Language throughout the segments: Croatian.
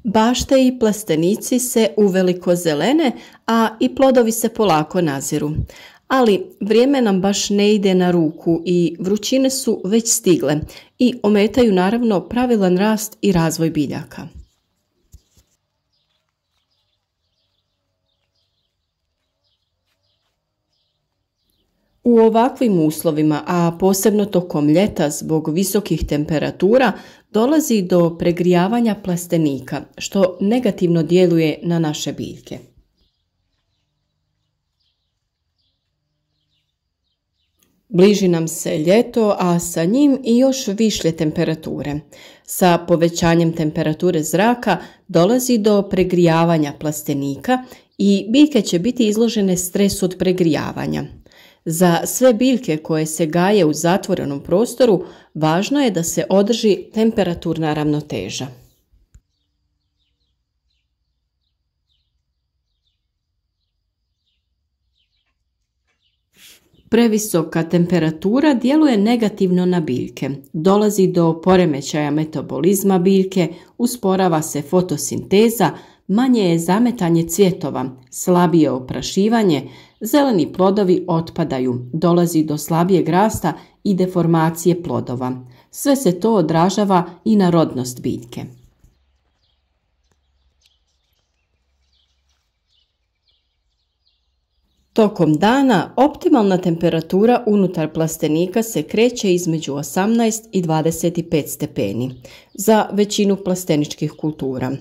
Bašte i plastenici se uveliko zelene, a i plodovi se polako naziru. Ali vrijeme nam baš ne ide na ruku i vrućine su već stigle i ometaju naravno pravilan rast i razvoj biljaka. U ovakvim uslovima, a posebno tokom ljeta zbog visokih temperatura, dolazi do pregrijavanja plastenika, što negativno djeluje na naše biljke. Bliži nam se ljeto, a sa njim i još višlje temperature. Sa povećanjem temperature zraka dolazi do pregrijavanja plastenika i biljke će biti izložene stresu od pregrijavanja. Za sve biljke koje se gaje u zatvorenom prostoru važno je da se održi temperaturna ravnoteža. Previsoka temperatura djeluje negativno na biljke. Dolazi do poremećaja metabolizma biljke, usporava se fotosinteza, manje je zametanje cvjetova, slabije oprašivanje, zeleni plodovi otpadaju, dolazi do slabijeg rasta i deformacije plodova. Sve se to odražava i na rodnost biljke. Tokom dana optimalna temperatura unutar plastenika se kreće između 18 i 25 stepeni za većinu plasteničkih kultura.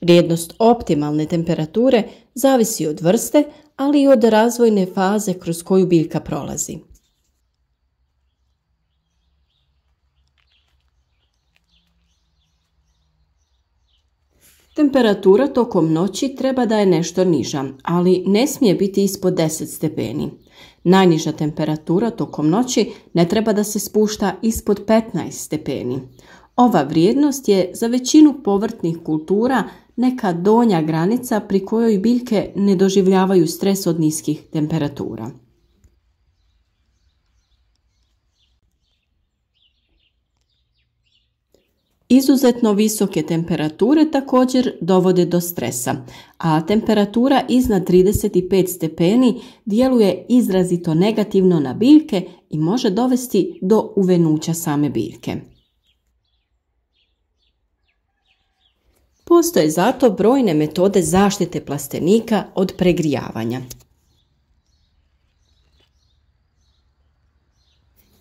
Vrijednost optimalne temperature zavisi od vrste, ali i od razvojne faze kroz koju biljka prolazi. Temperatura tokom noći treba da je nešto niža, ali ne smije biti ispod 10 stepeni. Najniža temperatura tokom noći ne treba da se spušta ispod 15 stepeni. Ova vrijednost je za većinu povrtnih kultura neka donja granica pri kojoj biljke ne doživljavaju stres od niskih temperatura. Izuzetno visoke temperature također dovode do stresa, a temperatura iznad 35 stepeni djeluje izrazito negativno na biljke i može dovesti do uvenuća same biljke. Postoje zato brojne metode zaštite plastenika od pregrijavanja.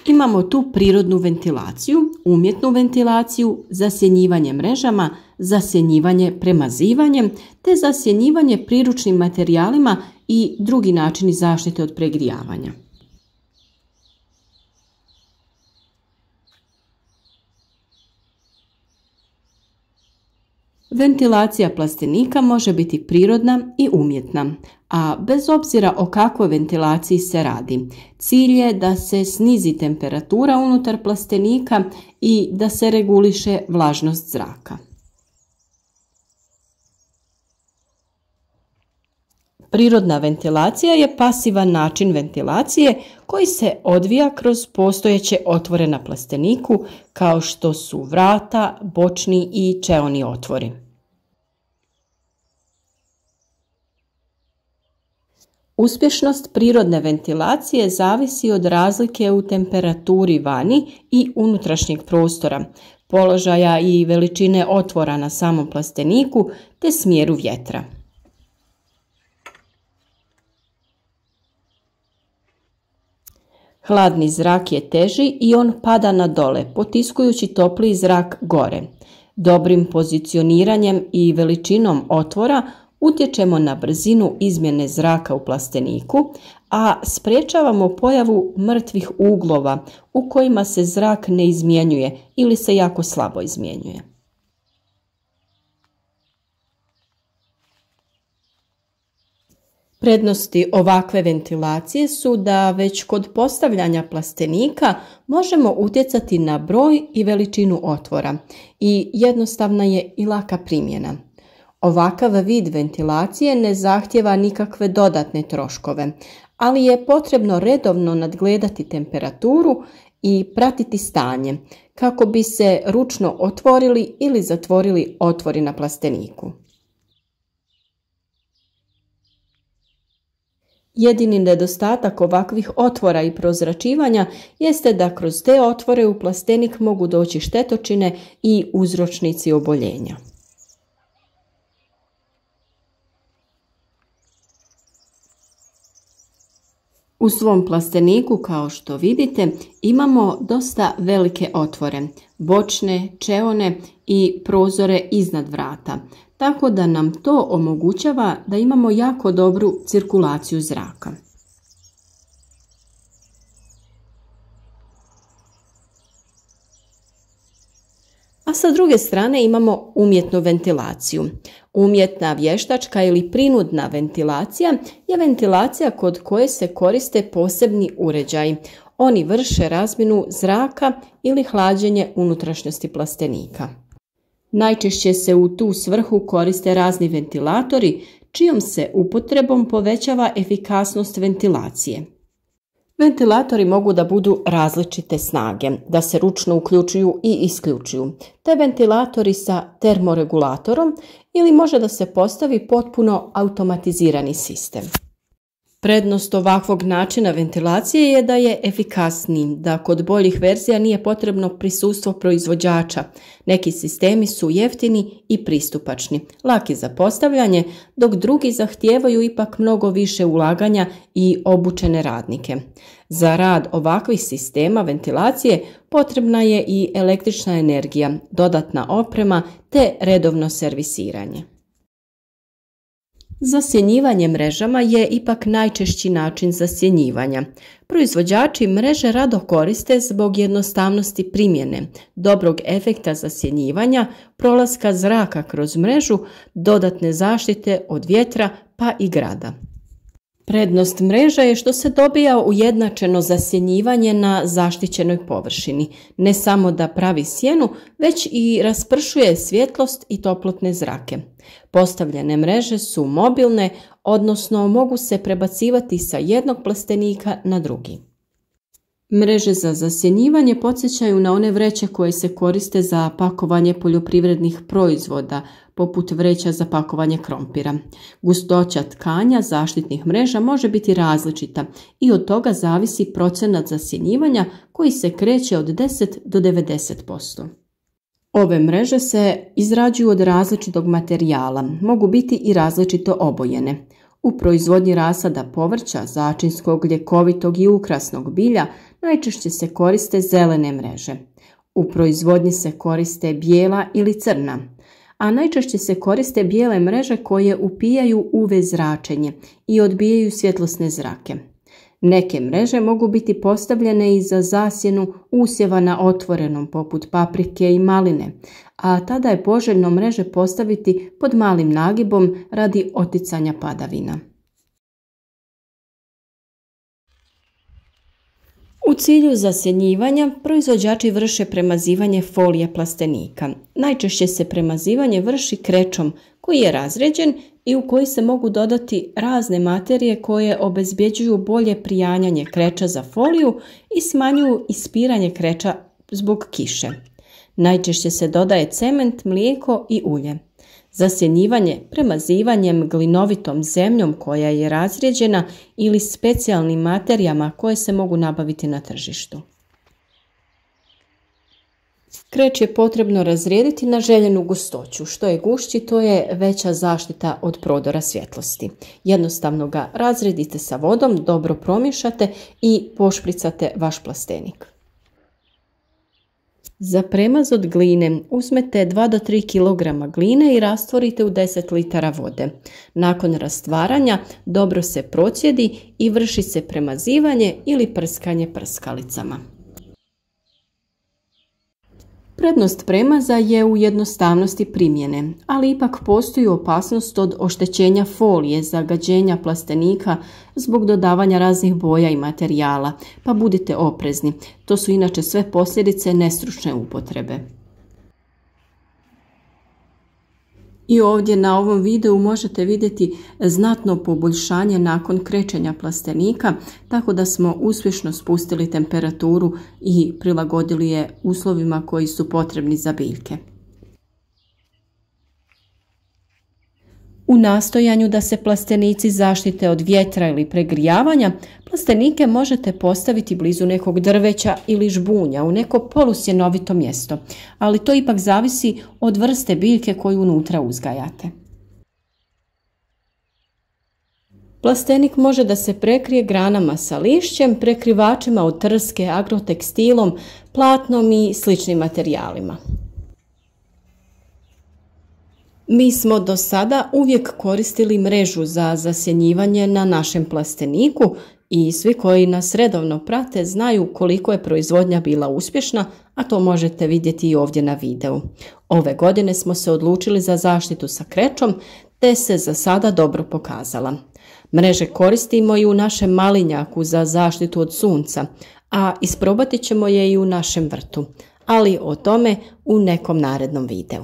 Imamo tu prirodnu ventilaciju, umjetnu ventilaciju, zasjenjivanje mrežama, zasjenjivanje premazivanjem te zasjenjivanje priručnim materijalima i drugi načini zaštite od pregrijavanja. Ventilacija plastenika može biti prirodna i umjetna, a bez obzira o kakvoj ventilaciji se radi, cilj je da se snizi temperatura unutar plastenika i da se reguliše vlažnost zraka. Prirodna ventilacija je pasivan način ventilacije koji se odvija kroz postojeće otvore na plasteniku kao što su vrata, bočni i čeoni otvori. Uspješnost prirodne ventilacije zavisi od razlike u temperaturi vani i unutrašnjeg prostora, položaja i veličine otvora na samom plasteniku te smjeru vjetra. Hladni zrak je teži i on pada na dole, potiskujući topliji zrak gore. Dobrim pozicioniranjem i veličinom otvora utječemo na brzinu izmjene zraka u plasteniku, a sprječavamo pojavu mrtvih uglova u kojima se zrak ne izmjenjuje ili se jako slabo izmjenjuje. Prednosti ovakve ventilacije su da već kod postavljanja plastenika možemo utjecati na broj i veličinu otvora i jednostavna je i laka primjena. Ovakav vid ventilacije ne zahtijeva nikakve dodatne troškove, ali je potrebno redovno nadgledati temperaturu i pratiti stanje kako bi se ručno otvorili ili zatvorili otvori na plasteniku. Jedini nedostatak ovakvih otvora i prozračivanja jeste da kroz te otvore u plastenik mogu doći štetočine i uzročnici oboljenja. U svom plasteniku, kao što vidite, imamo dosta velike otvore, bočne, čeone i prozore iznad vrata, tako da nam to omogućava da imamo jako dobru cirkulaciju zraka. A sa druge strane imamo umjetnu ventilaciju. Umjetna vještačka ili prinudna ventilacija je ventilacija kod koje se koriste posebni uređaji. Oni vrše razmjenu zraka ili hlađenje unutrašnjosti plastenika. Najčešće se u tu svrhu koriste razni ventilatori, čijom se upotrebom povećava efikasnost ventilacije. Ventilatori mogu da budu različite snage, da se ručno uključuju i isključuju, te ventilatori sa termoregulatorom ili može da se postavi potpuno automatizirani sistem. Prednost ovakvog načina ventilacije je da je efikasniji, da kod boljih verzija nije potrebno prisustvo proizvođača. Neki sistemi su jeftini i pristupačni, laki za postavljanje, dok drugi zahtijevaju ipak mnogo više ulaganja i obučene radnike. Za rad ovakvih sistema ventilacije potrebna je i električna energija, dodatna oprema te redovno servisiranje. Zasjenjivanje mrežama je ipak najčešći način zasjenjivanja. Proizvođači mreže rado koriste zbog jednostavnosti primjene, dobrog efekta zasjenjivanja, prolaska zraka kroz mrežu, dodatne zaštite od vjetra pa i grada. Prednost mreža je što se dobija ujednačeno zasjenjivanje na zaštićenoj površini. Ne samo da pravi sjenu, već i raspršuje svjetlost i toplotne zrake. Postavljene mreže su mobilne, odnosno mogu se prebacivati sa jednog plastenika na drugi. Mreže za zasjenjivanje podsjećaju na one vreće koje se koriste za pakovanje poljoprivrednih proizvoda, poput vreća za pakovanje krompira. Gustoća tkanja zaštitnih mreža može biti različita i od toga zavisi procenat zasjenjivanja koji se kreće od 10 do 90%. Ove mreže se izrađuju od različitog materijala, mogu biti i različito obojene. U proizvodnji rasada povrća, začinskog, ljekovitog i ukrasnog bilja najčešće se koriste zelene mreže. U proizvodnji se koriste bijela ili crna, a najčešće se koriste bijele mreže koje upijaju UV zračenje i odbijaju svjetlosne zrake. Neke mreže mogu biti postavljene i za zasjenu usjeva na otvorenom poput paprike i maline, a tada je poželjno mreže postaviti pod malim nagibom radi oticanja padavina. U cilju zasjenjivanja proizvođači vrše premazivanje folije plastenika. Najčešće se premazivanje vrši krećom koji je razređen i u koji se mogu dodati razne materije koje obezbjeđuju bolje prijanjanje kreča za foliju i smanjuju ispiranje kreča zbog kiše. Najčešće se dodaje cement, mlijeko i ulje. Zasjenjivanje premazivanjem glinovitom zemljom koja je razrijeđena ili specijalnim materijama koje se mogu nabaviti na tržištu. Kreč je potrebno razrijediti na željenu gustoću. Što je gušći, to je veća zaštita od prodora svjetlosti. Jednostavno ga razrijedite sa vodom, dobro promiješate i pošpricate vaš plastenik. Za premaz od gline uzmete 2 do 3 kg gline i rastvorite u 10 litara vode. Nakon rastvaranja dobro se procijedi i vrši se premazivanje ili prskanje prskalicama. Prednost premaza je u jednostavnosti primjene, ali ipak postoji opasnost od oštećenja folije, zagađenja plastenika zbog dodavanja raznih boja i materijala, pa budite oprezni. To su inače sve posljedice nestručne upotrebe. I ovdje na ovom videu možete vidjeti znatno poboljšanje nakon krečenja plastenika, tako da smo uspješno spustili temperaturu i prilagodili je uslovima koji su potrebni za biljke. U nastojanju da se plastenici zaštite od vjetra ili pregrijavanja, plastenike možete postaviti blizu nekog drveća ili žbunja u neko polusjenovito mjesto, ali to ipak zavisi od vrste biljke koju unutra uzgajate. Plastenik može da se prekrije granama sa lišćem, prekrivačima od trske, agrotekstilom, platnom i sličnim materijalima. Mi smo do sada uvijek koristili mrežu za zasjenjivanje na našem plasteniku i svi koji nas redovno prate znaju koliko je proizvodnja bila uspješna, a to možete vidjeti i ovdje na videu. Ove godine smo se odlučili za zaštitu sa krečom, te se za sada dobro pokazala. Mreže koristimo i u našem malinjaku za zaštitu od sunca, a isprobati ćemo je i u našem vrtu, ali o tome u nekom narednom videu.